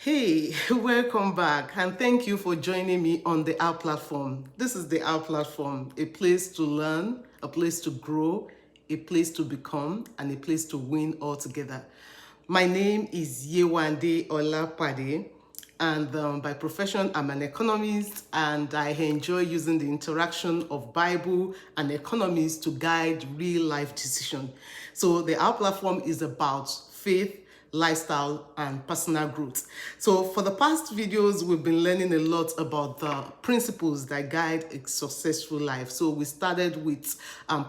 Hey, welcome back and thank you for joining me on the Our Platform. This is the Our Platform, a place to learn, a place to grow, a place to become, and a place to win all together. My name is Yewande Olapade, and by profession, I'm an economist, and I enjoy using the interaction of Bible and economics to guide real life decision. So the Our Platform is about faith, lifestyle, and personal growth. So for the past videos, we've been learning a lot about the principles that guide a successful life. So we started with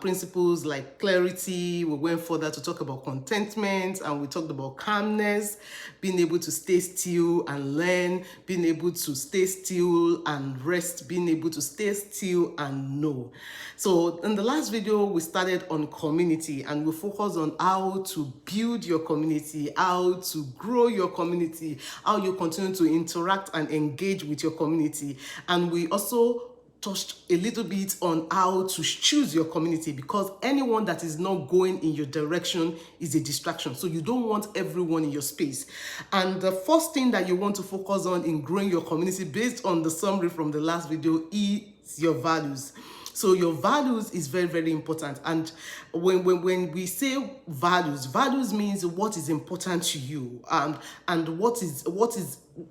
principles like clarity. We went further to talk about contentment, and we talked about calmness, being able to stay still and learn, being able to stay still and rest, being able to stay still and know. So in the last video, we started on community, and we focused on how to build your community, how to grow your community, how you continue to interact and engage with your community. And we also touched a little bit on how to choose your community, because anyone that is not going in your direction is a distraction. So you don't want everyone in your space. And the first thing that you want to focus on in growing your community, based on the summary from the last video, is your values. So your values is very, very important. And when we say values means what is important to you. And what is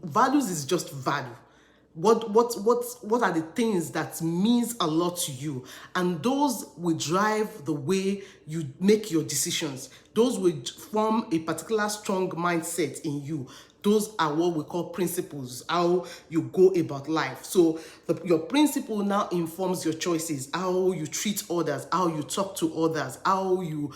values is just value. What are the things that means a lot to you, and those will drive the way you make your decisions. Those will form a particular strong mindset in you. Those are what we call principles, how you go about life. So your principle now informs your choices, how you treat others, how you talk to others, how you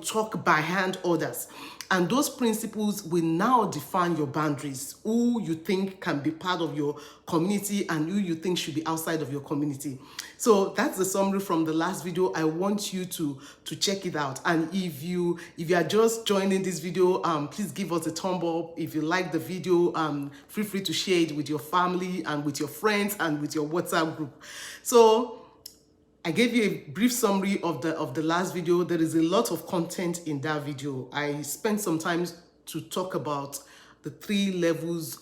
talk behind others. And those principles will now define your boundaries, who you think can be part of your community and who you think should be outside of your community. So that's the summary from the last video. I want you to check it out. And if you are just joining this video, please give us a thumb up. If you like the video, feel free to share it with your family and with your friends and with your WhatsApp group. So I gave you a brief summary of the last video. There is a lot of content in that video. I spent some time to talk about the 3 levels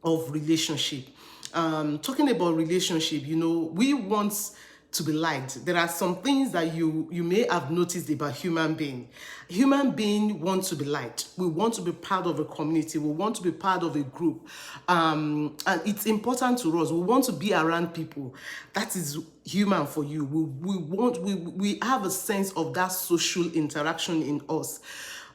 of relationship. Talking about relationship, we want to be liked. There are some things that you may have noticed about human being. Human being want to be liked. We want to be part of a community. We want to be part of a group. And it's important to us. We want to be around people. That is human for you. We have a sense of that social interaction in us.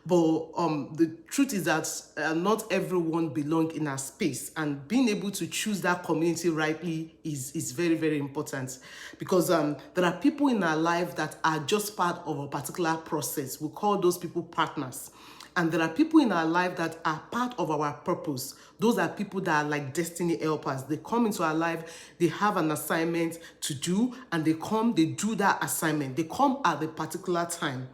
But the truth is that not everyone belongs in our space, and being able to choose that community rightly is very, very important, because there are people in our life that are just part of a particular process. We call those people partners. And there are people in our life that are part of our purpose. Those are people that are like destiny helpers. They come into our life, they have an assignment to do, and they do that assignment. They come at a particular time.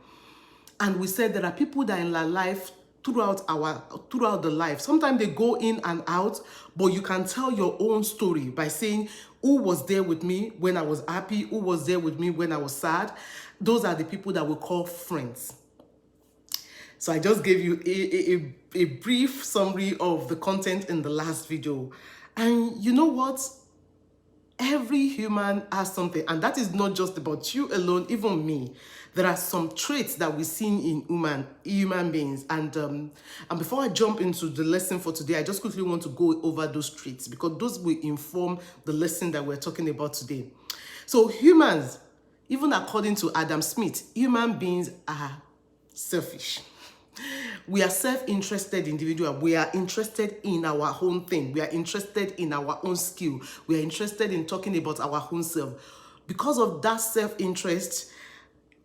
And we said there are people that in our life throughout the life. Sometimes they go in and out, but you can tell your own story by saying, who was there with me when I was happy? Who was there with me when I was sad? Those are the people that we call friends. So I just gave you a brief summary of the content in the last video. And you know what? Every human has something, and that is not just about you alone, even me. There are some traits that we see in human beings. And before I jump into the lesson for today, I just quickly want to go over those traits, because those will inform the lesson that we're talking about today. So humans, even according to Adam Smith, human beings are selfish. We are self-interested individuals. We are interested in our own thing. We are interested in our own skill. We are interested in talking about our own self. Because of that self-interest,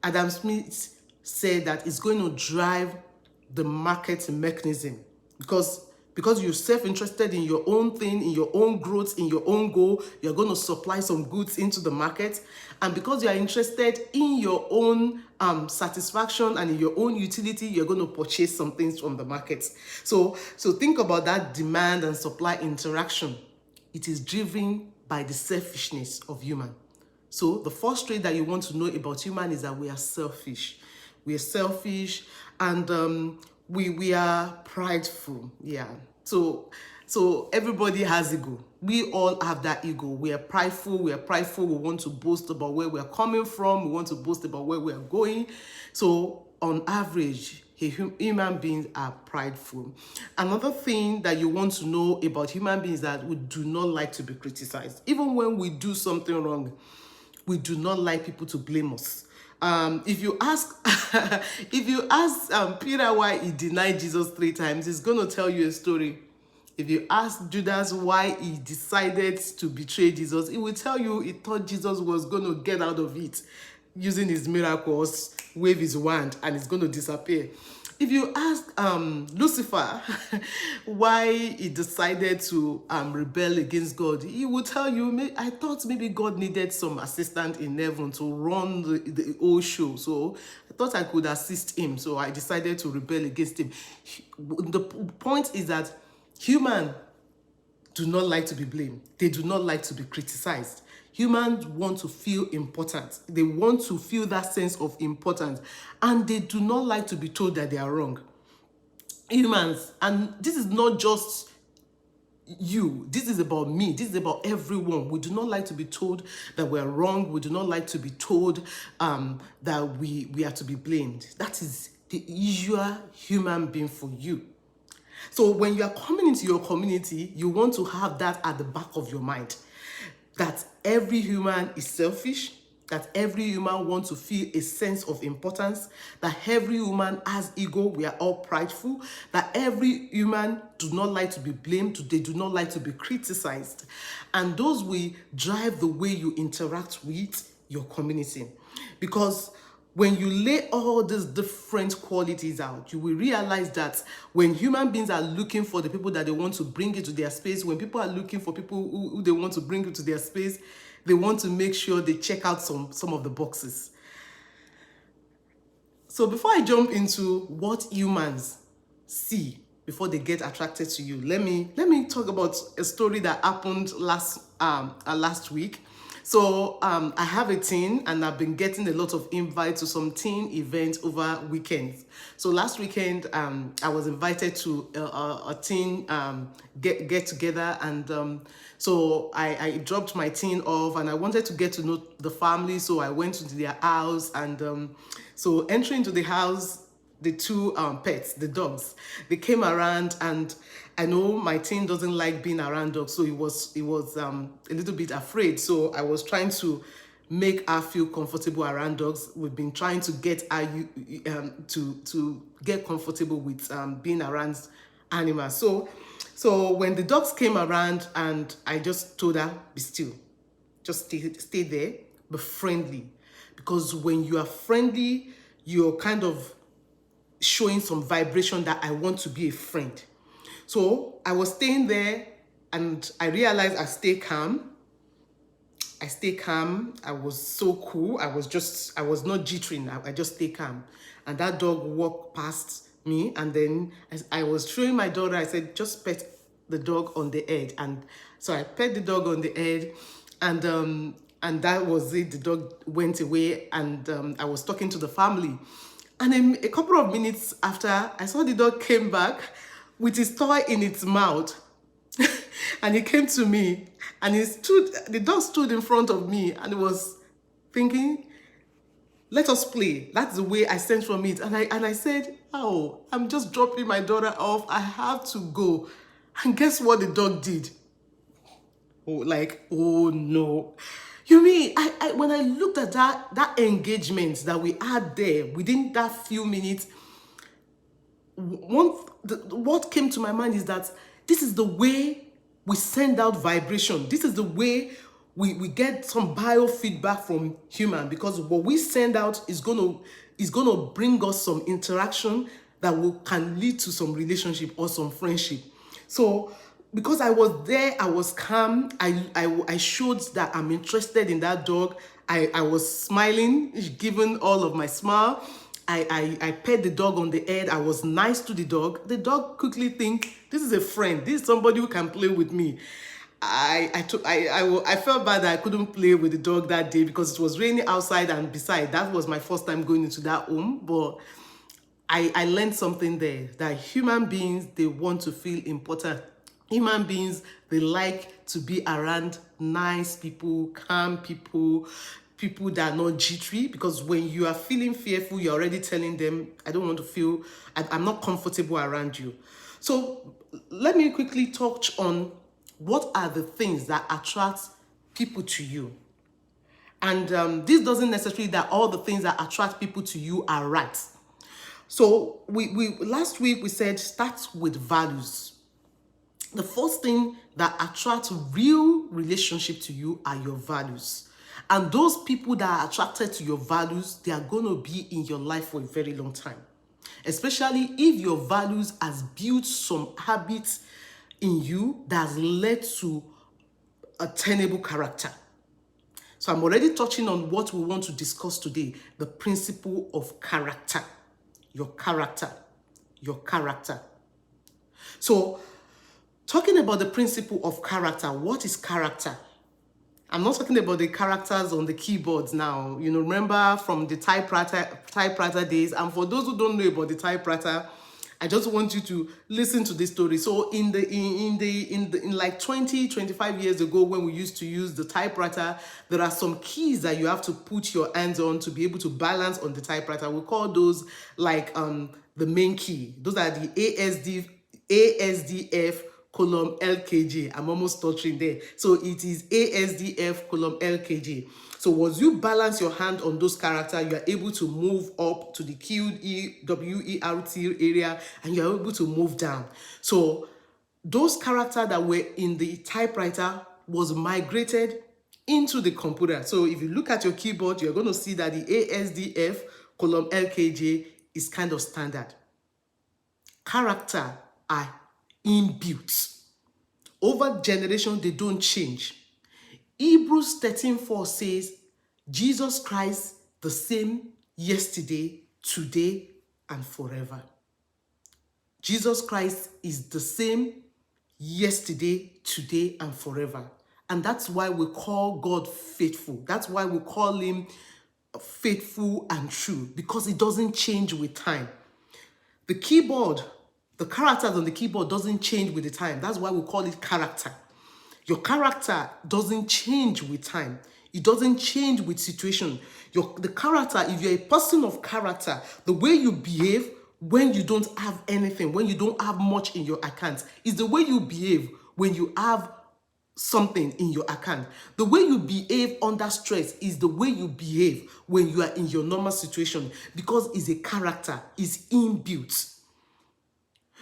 Adam Smith said that it's going to drive the market mechanism. Because you're self-interested in your own thing, in your own growth, in your own goal, you're going to supply some goods into the market. And because you are interested in your own satisfaction and in your own utility, you're going to purchase some things from the market. So think about that demand and supply interaction. It is driven by the selfishness of human. So the first trait that you want to know about human is that we are selfish. We are selfish, and we are prideful. Yeah. So, so everybody has ego. We all have that ego. We are prideful. We are prideful. We want to boast about where we are coming from. We want to boast about where we are going. So, on average, human beings are prideful. Another thing that you want to know about human beings is that we do not like to be criticized. Even when we do something wrong, we do not like people to blame us. If you ask if you ask Peter why he denied Jesus 3 times, he's going to tell you a story. If you ask Judas why he decided to betray Jesus, he will tell you he thought Jesus was going to get out of it using his miracles, wave his wand, and it's going to disappear. If you ask Lucifer why he decided to rebel against God, he will tell you, I thought maybe God needed some assistant in heaven to run the whole show. So I thought I could assist him. So I decided to rebel against him. The point is that humans do not like to be blamed. They do not like to be criticized. Humans want to feel important. They want to feel that sense of importance. And they do not like to be told that they are wrong. Humans, and this is not just you, this is about me, this is about everyone. We do not like to be told that we're wrong. We do not like to be told that we are to be blamed. That is the usual human being for you. So when you are coming into your community, you want to have that at the back of your mind, that every human is selfish, that every human wants to feel a sense of importance, that every human has ego, we are all prideful, that every human do not like to be blamed, they do not like to be criticized. And those will drive the way you interact with your community. Because when you lay all these different qualities out, you will realize that when human beings are looking for the people that they want to bring into their space, when people are looking for people who they want to bring into their space, they want to make sure they check out some of the boxes. So before I jump into what humans see before they get attracted to you, let me talk about a story that happened last week. So I have a teen, and I've been getting a lot of invites to some teen events over weekends. So last weekend, I was invited to a teen get together, and so I dropped my teen off, and I wanted to get to know the family. So I went to their house, and so entering into the house, the two pets, the dogs, they came around, and I know my teen doesn't like being around dogs, so he was a little bit afraid. So I was trying to make her feel comfortable around dogs. We've been trying to get her to get comfortable with being around animals. So when the dogs came around, and I just told her, be still, just stay there, be friendly, because when you are friendly, you're kind of showing some vibration that I want to be a friend. So I was staying there, and I realized I stay calm. I was so cool. I was not jittering. I just stay calm. And that dog walked past me, and then as I was showing my daughter, I said, just pet the dog on the head. And so I pet the dog on the head, and that was it. The dog went away, and I was talking to the family. And then a couple of minutes after, I saw the dog came back with his toy in its mouth. And he came to me, and the dog stood in front of me, and he was thinking, let us play. That's the way I sensed from it. And I said, oh, I'm just dropping my daughter off. I have to go. And guess what the dog did? Oh no. You mean, I when I looked at that engagement that we had there within that few minutes, what came to my mind is that this is the way we send out vibration. This is the way we get some biofeedback from human, because what we send out is gonna bring us some interaction that can lead to some relationship or some friendship. So because I was there, I was calm. I showed that I'm interested in that dog. I was smiling, giving all of my smile. I pet the dog on the head. I was nice to the dog. The dog quickly think, this is a friend. This is somebody who can play with me. I felt bad that I couldn't play with the dog that day because it was raining outside, and besides, that was my first time going into that home. But I learned something there, that human beings, they want to feel important. Human beings, they like to be around nice people, calm people, people that are not jittery. Because when you are feeling fearful, you're already telling them, I don't want to feel, I'm not comfortable around you. So let me quickly touch on what are the things that attract people to you. And this doesn't necessarily that all the things that attract people to you are right. So we last week we said start with values. The first thing that attracts real relationship to you are your values. And those people that are attracted to your values, they are going to be in your life for a very long time. Especially if your values has built some habits in you that has led to a tenable character. So I'm already touching on what we want to discuss today, the principle of character. Your character. Your character. So talking about the principle of character, what is character? I'm not talking about the characters on the keyboards now. You know, remember from the typewriter days. And for those who don't know about the typewriter, I just want you to listen to this story. So in like 25 years ago, when we used to use the typewriter, there are some keys that you have to put your hands on to be able to balance on the typewriter. We call those like the main key. Those are the ASDF column LKG. I'm almost touching there. So it is ASDF column LKG. So once you balance your hand on those characters, you are able to move up to the QEWERT area, and you are able to move down. So those characters that were in the typewriter was migrated into the computer. So if you look at your keyboard, you're going to see that the ASDF column LKJ is kind of standard. Character are inbuilt. Over generation, they don't change. Hebrews 13:4 says, Jesus Christ the same yesterday, today, and forever. Jesus Christ is the same yesterday, today, and forever. And that's why we call God faithful. That's why we call him faithful and true, because it doesn't change with time. The keyboard, the characters on the keyboard doesn't change with the time. That's why we call it character. Your character doesn't change with time. It doesn't change with situation. The character, if you're a person of character, the way you behave when you don't have anything, when you don't have much in your account, is the way you behave when you have something in your account. The way you behave under stress is the way you behave when you are in your normal situation, because it's a character, it's inbuilt.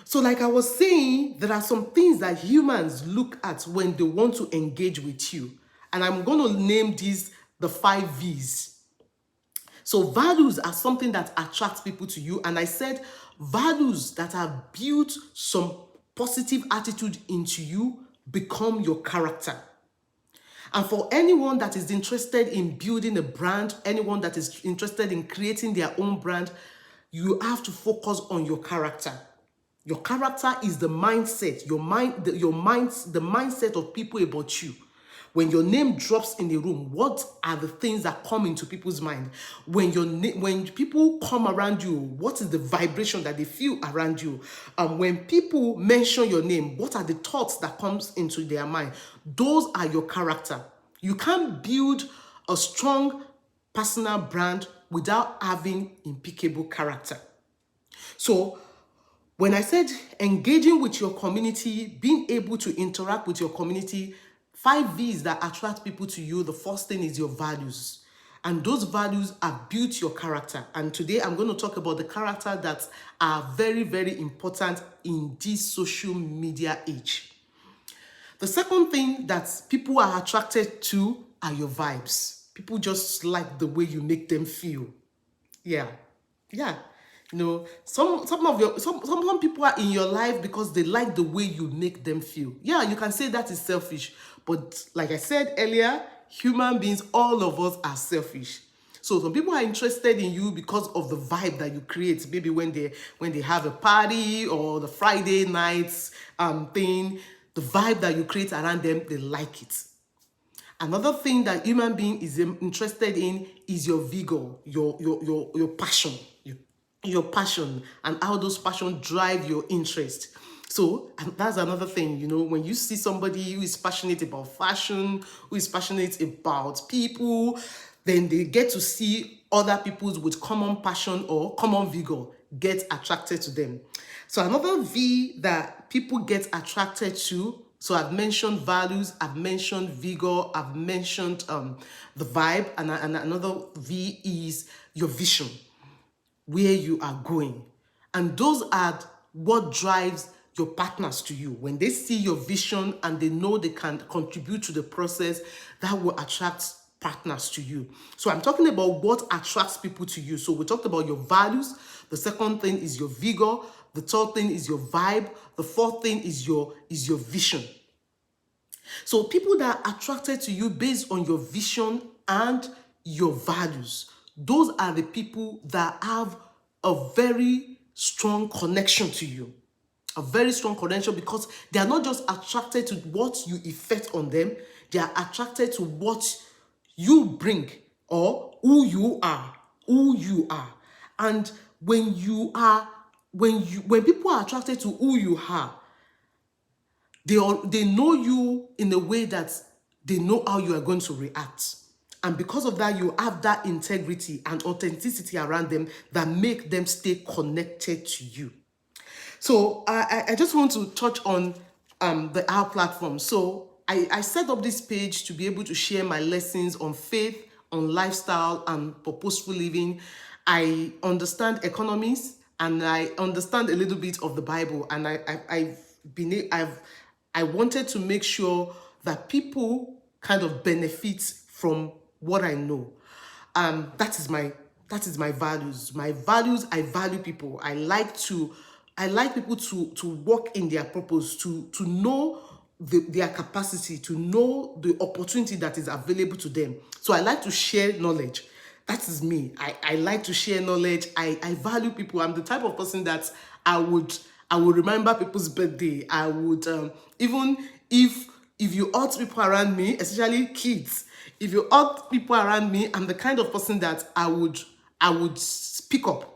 So like I was saying, there are some things that humans look at when they want to engage with you. And I'm going to name these the 5 V's. So values are something that attracts people to you. And I said values that have built some positive attitude into you become your character. And for anyone that is interested in building a brand, anyone that is interested in creating their own brand, you have to focus on your character. Your character is the mindset, the mindset of people about you. When your name drops in the room, what are the things that come into people's mind? When people come around you, what is the vibration that they feel around you? When people mention your name, what are the thoughts that comes into their mind? Those are your character. You can't build a strong personal brand without having impeccable character. So when I said engaging with your community, being able to interact with your community, 5 V's that attract people to you, the first thing is your values. And those values have built your character. And today I'm going to talk about the character that are very, very important in this social media age. The second thing that people are attracted to are your vibes. People just like the way you make them feel. Yeah. You know, some people are in your life because they like the way you make them feel. Yeah, you can say that is selfish, but like I said earlier, human beings, all of us are selfish. So some people are interested in you because of the vibe that you create. Maybe when they have a party or the Friday nights thing, the vibe that you create around them, they like it. Another thing that human being is interested in is your vigor, your passion. your passion and how those passion drive your interest. So, and that's another thing, when you see somebody who is passionate about fashion, who is passionate about people, then they get to see other people with common passion or common vigor get attracted to them. So another V that people get attracted to, so I've mentioned values, I've mentioned vigor, I've mentioned the vibe, and another V is your vision, where you are going. And those are what drives your partners to you. When they see your vision and they know they can contribute to the process, that will attract partners to you. So I'm talking about what attracts people to you. So we talked about your values. The second thing is your vigor. The third thing is your vibe. The fourth thing is your vision. So people that are attracted to you based on your vision and your values, those are the people that have a very strong connection to you. A very strong connection, because they are not just attracted to what you effect on them, they are attracted to what you bring, or who you are. And when people are attracted to who you are, they know you in a way that they know how you are going to react. And because of that, you have that integrity and authenticity around them that make them stay connected to you. So I just want to touch on our platform. So I set up this page to be able to share my lessons on faith, on lifestyle, and purposeful living. I understand economics and I understand a little bit of the Bible, and I wanted to make sure that people kind of benefit from what I know. That is my values. My values, I value people. I like people to work in their purpose, to know their capacity, to know the opportunity that is available to them. So I like to share knowledge. That is me. I like to share knowledge. I value people. I'm the type of person that I would remember people's birthday. I would even if you hurt people around me, especially kids, if you hurt people around me, I'm the kind of person that I would speak up.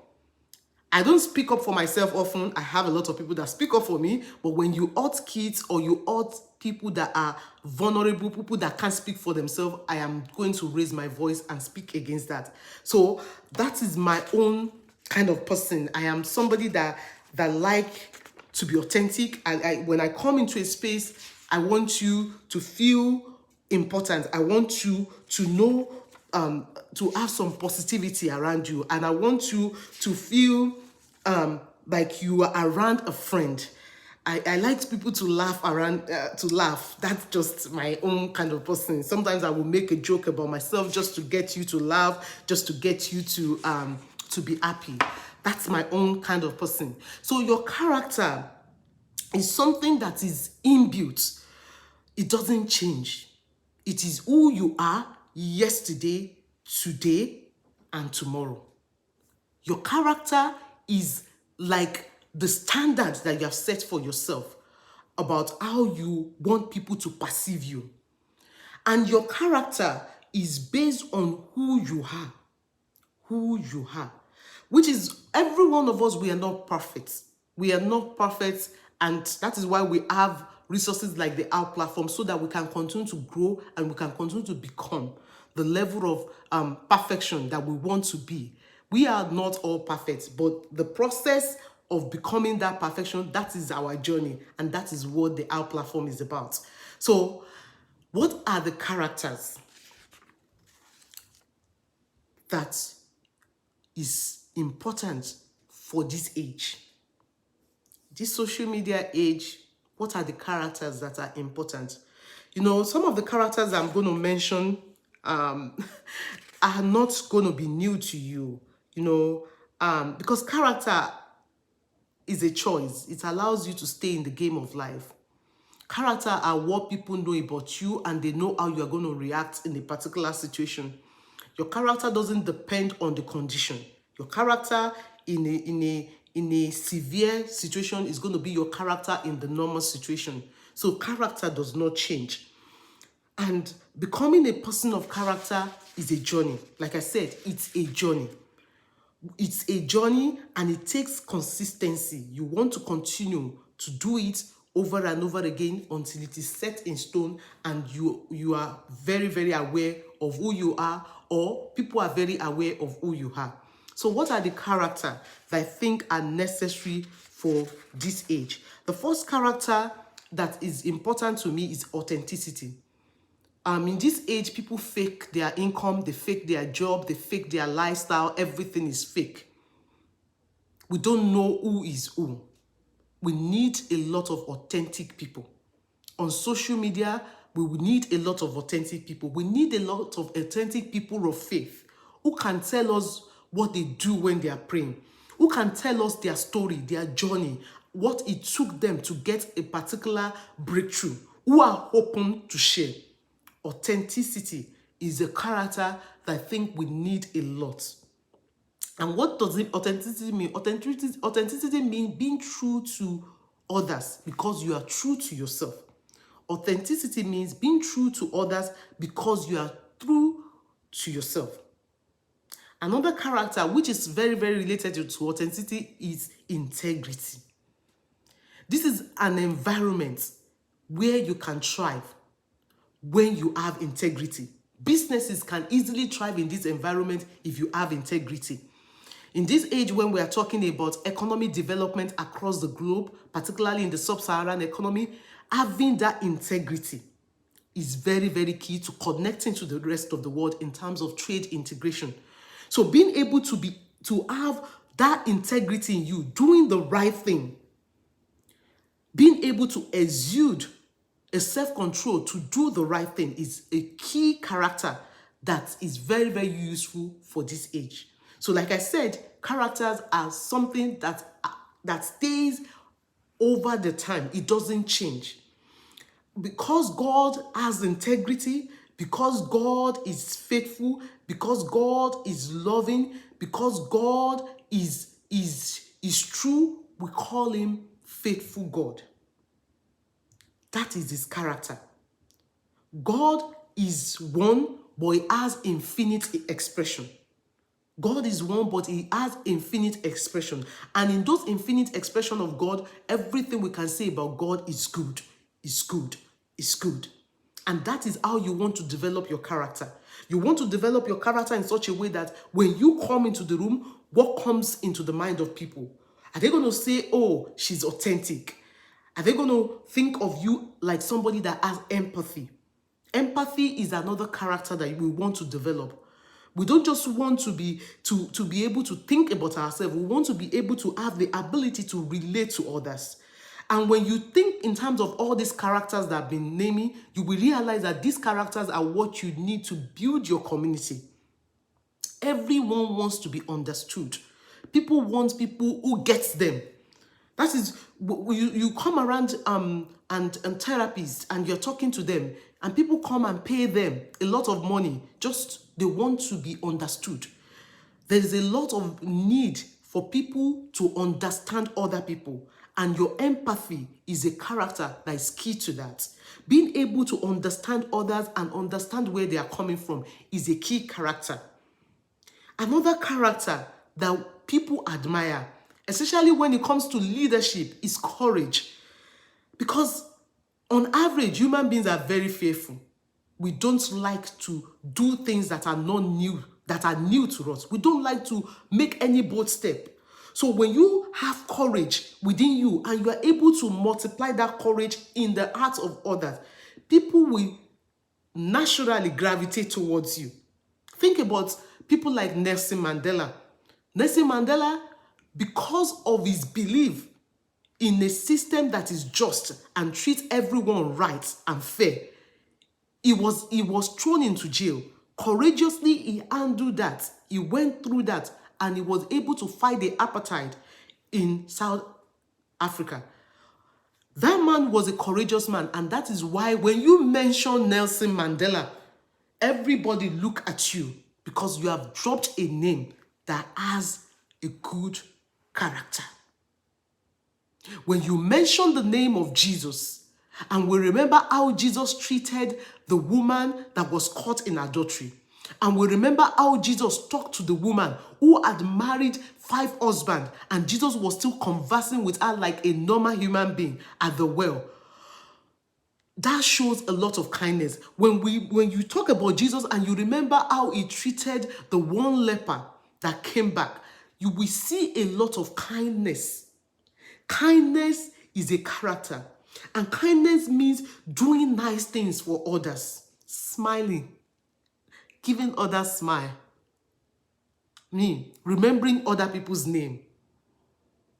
I don't speak up for myself often. I have a lot of people that speak up for me. But when you hurt kids or you hurt people that are vulnerable, people that can't speak for themselves, I am going to raise my voice and speak against that. So that is my own kind of person. I am somebody that like to be authentic. When I come into a space, I want you to feel important. I want you to know, to have some positivity around you, and I want you to feel like you are around a friend. I like people to laugh around, to laugh. That's just my own kind of person. Sometimes I will make a joke about myself just to get you to laugh, just to get you to be happy. That's my own kind of person. So your character is something that is inbuilt. It doesn't change. It is who you are yesterday, today, and tomorrow. Your character is like the standard that you have set for yourself about how you want people to perceive you. And your character is based on who you are. Which is, every one of us, we are not perfect. We are not perfect, and that is why we have resources like the Our Platform, so that we can continue to grow and we can continue to become the level of perfection that we want to be. We are not all perfect, but the process of becoming that perfection, that is our journey, and that is what the Our Platform is about. So, what are the characters that is important for this age? This social media age, what are the characters that are important? Some of the characters I'm going to mention are not going to be new to you, because character is a choice. It allows you to stay in the game of life. Character are what people know about you, and they know how you are going to react in a particular situation. Your character doesn't depend on the condition. Your character in a severe situation is going to be your character in the normal situation. So character does not change. And becoming a person of character is a journey. Like I said, it's a journey. It's a journey and it takes consistency. You want to continue to do it over and over again until it is set in stone and you are very, very aware of who you are, or people are very aware of who you are. So what are the characters that I think are necessary for this age? The first character that is important to me is authenticity. In this age, people fake their income, they fake their job, they fake their lifestyle, everything is fake. We don't know who is who. We need a lot of authentic people. On social media, we will need a lot of authentic people. We need a lot of authentic people of faith who can tell us what they do when they are praying, who can tell us their story, their journey, what it took them to get a particular breakthrough, who are open to share. Authenticity is a character that I think we need a lot. And what does authenticity mean? Authenticity means being true to others because you are true to yourself. Authenticity means being true to others because you are true to yourself. Another character which is very, very related to authenticity is integrity. This is an environment where you can thrive when you have integrity. Businesses can easily thrive in this environment if you have integrity. In this age when we are talking about economic development across the globe, particularly in the sub-Saharan economy, having that integrity is very, very key to connecting to the rest of the world in terms of trade integration. So being able to have that integrity in you, doing the right thing, being able to exude a self-control to do the right thing is a key character that is very, very useful for this age. So like I said, characters are something that stays over the time. It doesn't change. Because God has integrity, because God is faithful, because God is loving, because God is true, we call him faithful God. That is his character. God is one, but he has infinite expression. God is one, but he has infinite expression. And in those infinite expression of God, everything we can say about God is good, is good, is good. And that is how you want to develop your character. You want to develop your character in such a way that when you come into the room, what comes into the mind of people? Are they going to say, oh, she's authentic? Are they going to think of you like somebody that has empathy? Empathy is another character that we want to develop. We don't just want to be able to think about ourselves. We want to be able to have the ability to relate to others. And when you think in terms of all these characters that I've been naming, you will realize that these characters are what you need to build your community. Everyone wants to be understood. People want people who gets them. That is, you come around and therapists and you're talking to them and people come and pay them a lot of money. Just they want to be understood. There is a lot of need for people to understand other people. And your empathy is a character that is key to that. Being able to understand others and understand where they are coming from is a key character. Another character that people admire, especially when it comes to leadership, is courage. Because on average, human beings are very fearful. We don't like to do things that are not new, that are new to us. We don't like to make any bold step. So when you have courage within you and you are able to multiply that courage in the hearts of others, people will naturally gravitate towards you. Think about people like Nelson Mandela. Nelson Mandela, because of his belief in a system that is just and treats everyone right and fair, he was thrown into jail. Courageously, he handled that. He went through that and he was able to fight the apartheid in South Africa. That man was a courageous man, and that is why when you mention Nelson Mandela, everybody look at you because you have dropped a name that has a good character. When you mention the name of Jesus, and we remember how Jesus treated the woman that was caught in adultery, And we remember how Jesus talked to the woman who had married 5 husbands, and Jesus was still conversing with her like a normal human being at the well. That shows a lot of kindness. When you talk about Jesus and you remember how he treated the one leper that came back, you will see a lot of kindness. Kindness is a character. And kindness means doing nice things for others. Smiling. Giving others smile. Remembering other people's name.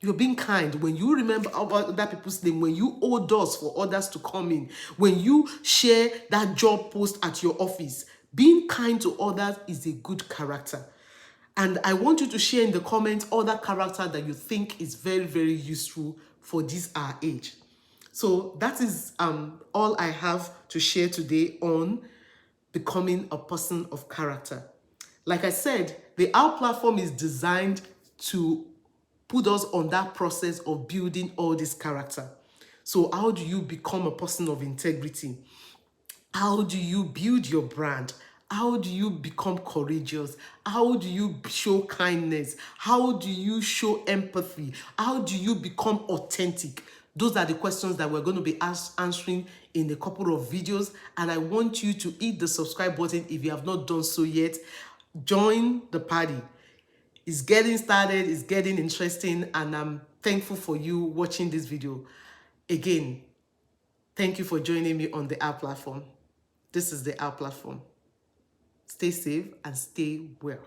You're being kind when you remember about other people's name, when you hold doors for others to come in, when you share that job post at your office. Being kind to others is a good character. And I want you to share in the comments other character that you think is very, very useful for this our age. So that is all I have to share today on becoming a person of character. Like I said, the Our platform is designed to put us on that process of building all this character. So how do you become a person of integrity? How do you build your brand? How do you become courageous? How do you show kindness? How do you show empathy? How do you become authentic? Those are the questions that we're going to be answering in a couple of videos. And I want you to hit the subscribe button if you have not done so yet. Join the party. It's getting started, it's getting interesting, and I'm thankful for you watching this video. Again, thank you for joining me on the Our platform. This is the Our platform. Stay safe and stay well.